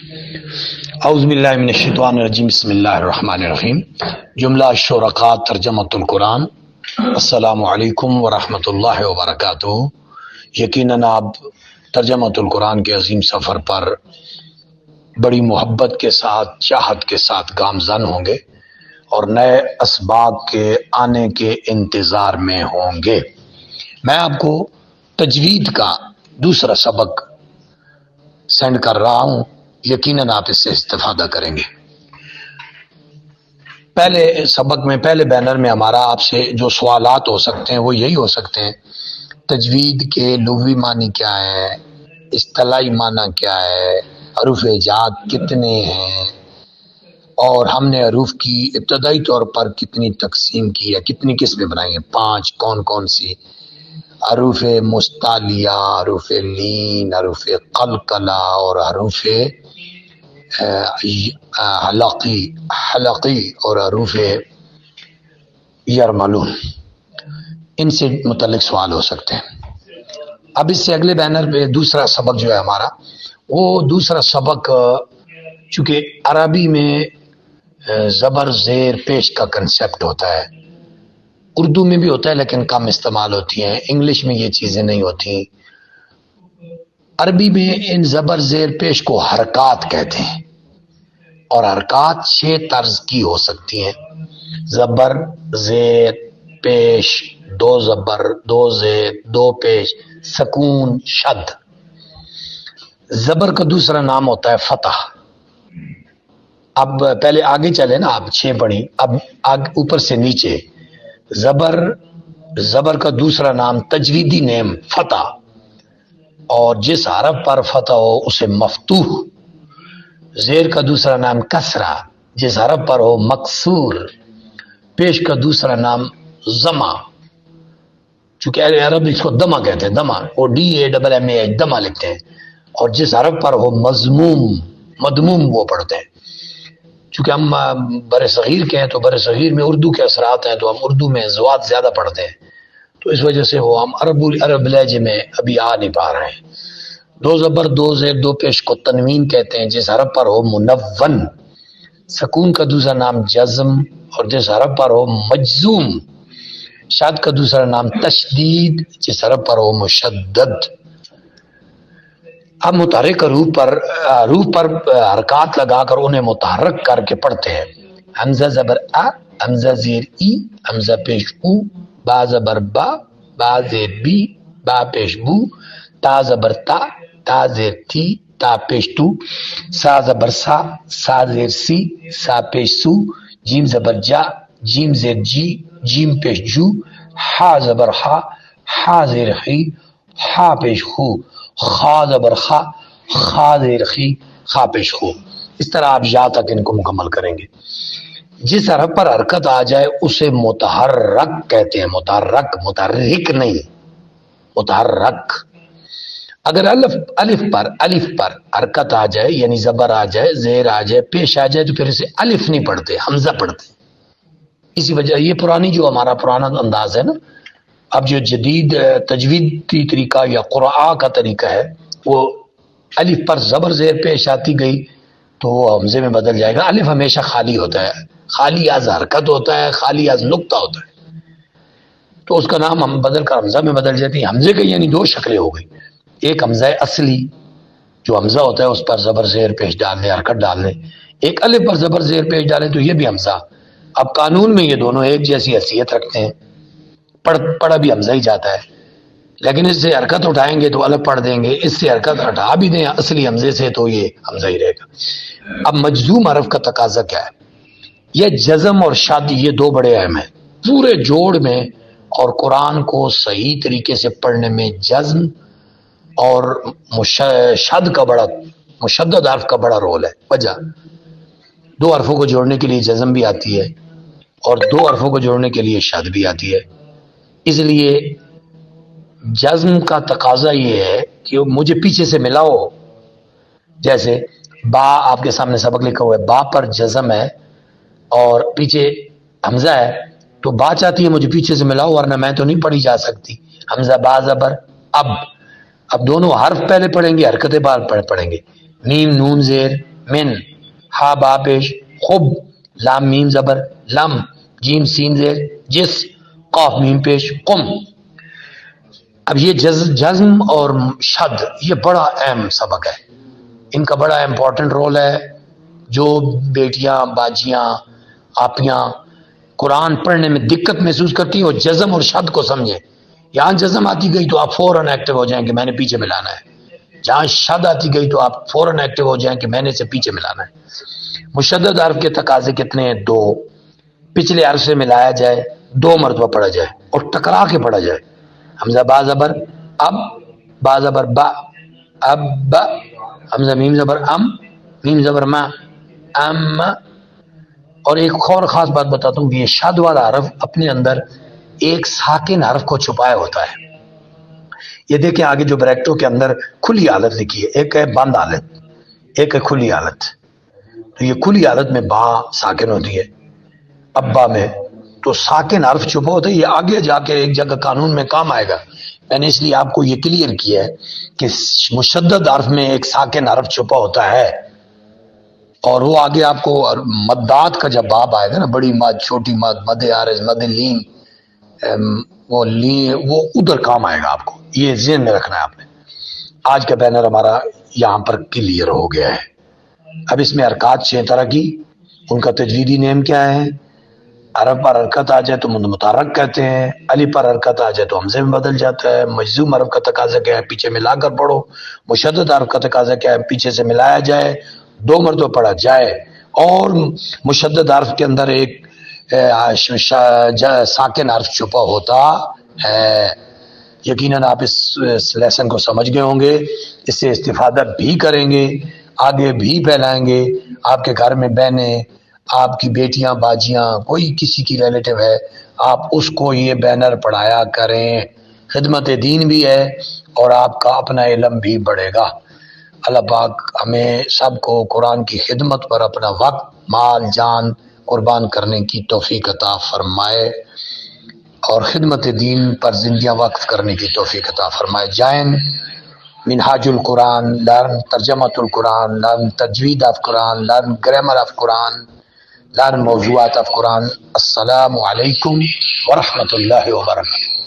اعوذ باللہ من الشیطان الرجیم بسم اللہ الرحمن الرحیم جملہ شرکاء ترجمۃ القرآن۔ السلام علیکم ورحمۃ اللہ وبرکاتہ۔ یقیناً آپ ترجمۃ القرآن کے عظیم سفر پر بڑی محبت کے ساتھ چاہت کے ساتھ گامزن ہوں گے اور نئے اسباق کے آنے کے انتظار میں ہوں گے۔ میں آپ کو تجوید کا دوسرا سبق سینڈ کر رہا ہوں، یقیناً آپ اس سے استفادہ کریں گے۔ پہلے سبق میں، پہلے بینر میں ہمارا آپ سے جو سوالات ہو سکتے ہیں وہ یہی ہو سکتے ہیں: تجوید کے لغوی معنی کیا ہے، اصطلاحی معنی کیا ہے، حروف ہجاء کتنے ہیں، اور ہم نے حروف کی ابتدائی طور پر کتنی تقسیم کی ہے، کتنی قسمیں بنائی ہیں، 5، کون کون سی، حروف مستعلیہ، حروف لین، حروف قلقلہ اور حروف حلقی اور حروف یرملون، ان سے متعلق سوال ہو سکتے ہیں۔ اب اس سے اگلے بینر پہ دوسرا سبق جو ہے ہمارا، وہ دوسرا سبق چونکہ عربی میں زبر زیر پیش کا کنسپٹ ہوتا ہے، اردو میں بھی ہوتا ہے لیکن کم استعمال ہوتی ہیں، انگلش میں یہ چیزیں نہیں ہوتی۔ عربی میں ان زبر زیر پیش کو حرکات کہتے ہیں، اور حرکات 6 طرز کی ہو سکتی ہیں: زبر زیر پیش، 2 زبر، 2 زیر، 2 پیش، سکون، شد۔ زبر کا دوسرا نام ہوتا ہے فتح۔ اب پہلے آگے چلے نا، آپ 6 پڑھی، اب اوپر سے نیچے زبر کا دوسرا نام، تجویدی نیم، فتح، اور جس حرف پر فتح ہو اسے مفتوح۔ زیر کا دوسرا نام کسرہ، جس حرف پر ہو مکسور۔ پیش کا دوسرا نام ضمہ، چونکہ اہل عرب اس کو دمہ کہتے ہیں، دمہ، وہ DAMMA دمہ لکھتے ہیں، اور جس حرف پر ہو مضموم، مضموم وہ پڑھتے ہیں۔ چونکہ ہم بر صغیر کے ہیں تو بر صغیر میں اردو کے اثرات ہیں، تو ہم اردو میں زوات زیادہ پڑھتے ہیں، تو اس وجہ سے وہ ہم عرب لہجے میں ابھی آ نہیں پا رہے ہیں۔ 2 زبر، 2 زیر، 2 پیش کو تنوین کہتے ہیں، جس حرف پر ہو منون۔ سکون کا دوسرا نام جزم، اور جس حرف پر ہو مجزوم۔ شد کا دوسرا نام تشدید، جس حرف پر ہو مشدد۔ اب متحرک حروف پر حرکات لگا کر انہیں متحرک کر کے پڑھتے ہیں: حمزہ زبر ا، حمزہ زیر ای، حمزہ پیش او، با زبر با، با زیر بی، با پیش بو، تا زبر تا، تا زیر تی، تا پیش تو، سا زبر سا، سا زیر سی، سا پیش سو، جیم زبر جا، جیم زیر جی، جیم پیش جو، ہا زبر ہا، ہا زیر خی، ہا پیش خو، خا زبر خا، خا زیر خی، خا پیش خو۔ اس طرح آپ یا تک ان کو مکمل کریں گے۔ جس حرف پر حرکت آ جائے اسے متحرک کہتے ہیں، متحرک نہیں، متحرک۔ اگر الف پر حرکت آ جائے، یعنی زبر آ جائے، زیر آ جائے، پیش آ جائے، تو پھر اسے الف نہیں پڑھتے، حمزہ پڑھتے۔ اسی وجہ یہ پرانی جو ہمارا پرانا انداز ہے نا، اب جو جدید تجویدی طریقہ یا قرآن کا طریقہ ہے، وہ الف پر زبر زیر پیش آتی گئی تو وہ حمزے میں بدل جائے گا۔ الف ہمیشہ خالی ہوتا ہے، خالی از حرکت ہوتا ہے، خالی از نقطہ ہوتا ہے، تو اس کا نام ہم بدل کر حمزہ میں بدل جاتی ہے۔ حمزے کی یعنی 2 شکلیں ہو گئی: ایک حمزہ اصلی جو حمزہ ہوتا ہے اس پر زبر زیر پیش ڈال دیں، حرکت ڈال دیں، ایک الف پر زبر زیر پیش ڈالیں تو یہ بھی حمزہ۔ اب قانون میں یہ دونوں ایک جیسی حیثیت رکھتے ہیں، پڑھا بھی حمزہ ہی جاتا ہے، لیکن اس سے حرکت اٹھائیں گے تو الف پڑھ دیں گے، اس سے حرکت ہٹا بھی دیں اصلی حمزے سے تو یہ حمزہ ہی رہے گا۔ اب مجزوم حرف کا تقاضا کیا ہے؟ یہ جزم اور شد، یہ 2 بڑے اہم ہیں پورے جوڑ میں، اور قرآن کو صحیح طریقے سے پڑھنے میں جزم اور شد کا بڑا، مشدد حرف کا بڑا رول ہے۔ وجہ 2 حرفوں کو جوڑنے کے لیے جزم بھی آتی ہے اور 2 حرفوں کو جوڑنے کے لیے شد بھی آتی ہے، اس لیے جزم کا تقاضا یہ ہے کہ مجھے پیچھے سے ملاؤ۔ جیسے با، آپ کے سامنے سبق لکھا ہوا ہے، با پر جزم ہے اور پیچھے حمزہ ہے، تو با چاہتی ہے مجھے پیچھے سے ملاؤ ورنہ میں تو نہیں پڑھی جا سکتی۔ حمزہ با زبر اب دونوں حرف پہلے پڑھیں گے، حرکتیں بعد پڑھیں گے۔ میم نون زیر، من، ہا با پیش خب، لام میم زبر لم، جیم سین زیر جس، قاف میم پیش قم۔ اب یہ جزم اور شد یہ بڑا اہم سبق ہے، ان کا بڑا امپورٹنٹ رول ہے۔ جو بیٹیاں باجیاں آپیاں قرآن پڑھنے میں دقت محسوس کرتی ہیں وہ جزم اور شد کو سمجھیں۔ یہاں جزم آتی گئی تو آپ فوراً ایکٹیو ہو جائیں کہ میں نے پیچھے ملانا ہے، جہاں شد آتی گئی تو آپ فوراً ایکٹیو ہو جائیں کہ میں نے سے پیچھے ملانا ہے۔ مشدد حرف کے تقاضے کتنے ہیں؟ دو، پچھلے حرف سے ملایا جائے، دو مرتبہ پڑھا جائے اور ٹکرا کے پڑھا جائے۔ حمزہ با زبر اب، با زبر با، اب با، حمزہ میم زبر ام، میم زبر ما، ام۔ اور ایک اور خاص بات بتاتا ہوں کہ یہ شاد والا حرف اپنے اندر ایک ساکن حرف کو چھپائے ہوتا ہے۔ یہ دیکھیں آگے جو بریکٹوں کے اندر کھلی حالت لکھی ہے، ایک ہے بند حالت، ایک ہے کھلی حالت۔ تو یہ کھلی حالت میں با ساکن ہوتی ہے، ابا میں تو ساکن حرف چھپا ہوتا ہے، یہ آگے جا کے ایک جگہ قانون میں کام آئے گا۔ میں نے اس لیے آپ کو یہ کلیئر کیا ہے کہ مشدد حرف میں ایک ساکن حرف چھپا ہوتا ہے، اور وہ آگے آپ کو مدات کا جب باب آئے گا نا، بڑی مد، چھوٹی مد، مد عارض، مد لین، وہ ادھر کام آئے گا آپ کو، یہ ذہن میں رکھنا ہے آپ نے۔ آج کا بینر ہمارا یہاں پر کلیئر ہو گیا ہے۔ اب اس میں حرکات 6 طرح کی، ان کا تجویدی نیم کیا ہے؟ حرف پر حرکت آ جائے تو متحرک کہتے ہیں، علی پر حرکت آ جائے تو حمزے میں بدل جاتا ہے۔ مجزوم حرف کا تقاضا کیا ہے؟ پیچھے ملا کر پڑھو۔ مشدد حرف کا تقاضا کیا ہے؟ پیچھے سے ملایا جائے، 2 مرتبہ پڑھا جائے۔ اور مشدد حرف کے اندر ایک ساکن حرف چھپا ہوتا ہے۔ یقیناً آپ اس لیسن کو سمجھ گئے ہوں گے، اس سے استفادہ بھی کریں گے، آگے بھی پھیلائیں گے۔ آپ کے گھر میں بہنیں، آپ کی بیٹیاں باجیاں، کوئی کسی کی ریلیٹو ہے، آپ اس کو یہ بینر پڑھایا کریں۔ خدمت دین بھی ہے اور آپ کا اپنا علم بھی بڑھے گا۔ اللہ پاک ہمیں سب کو قرآن کی خدمت پر اپنا وقت، مال، جان قربان کرنے کی توفیق عطا فرمائے اور خدمت دین پر زندگیاں وقف کرنے کی توفیق عطا فرمائے۔ جائن منہاج القرآن، لرن ترجمۃ القرآن، لرن تجوید of Quran, learn grammar of Quran, learn موضوعات آف قرآن۔ السلام علیکم ورحمۃ اللہ وبرکاتہ۔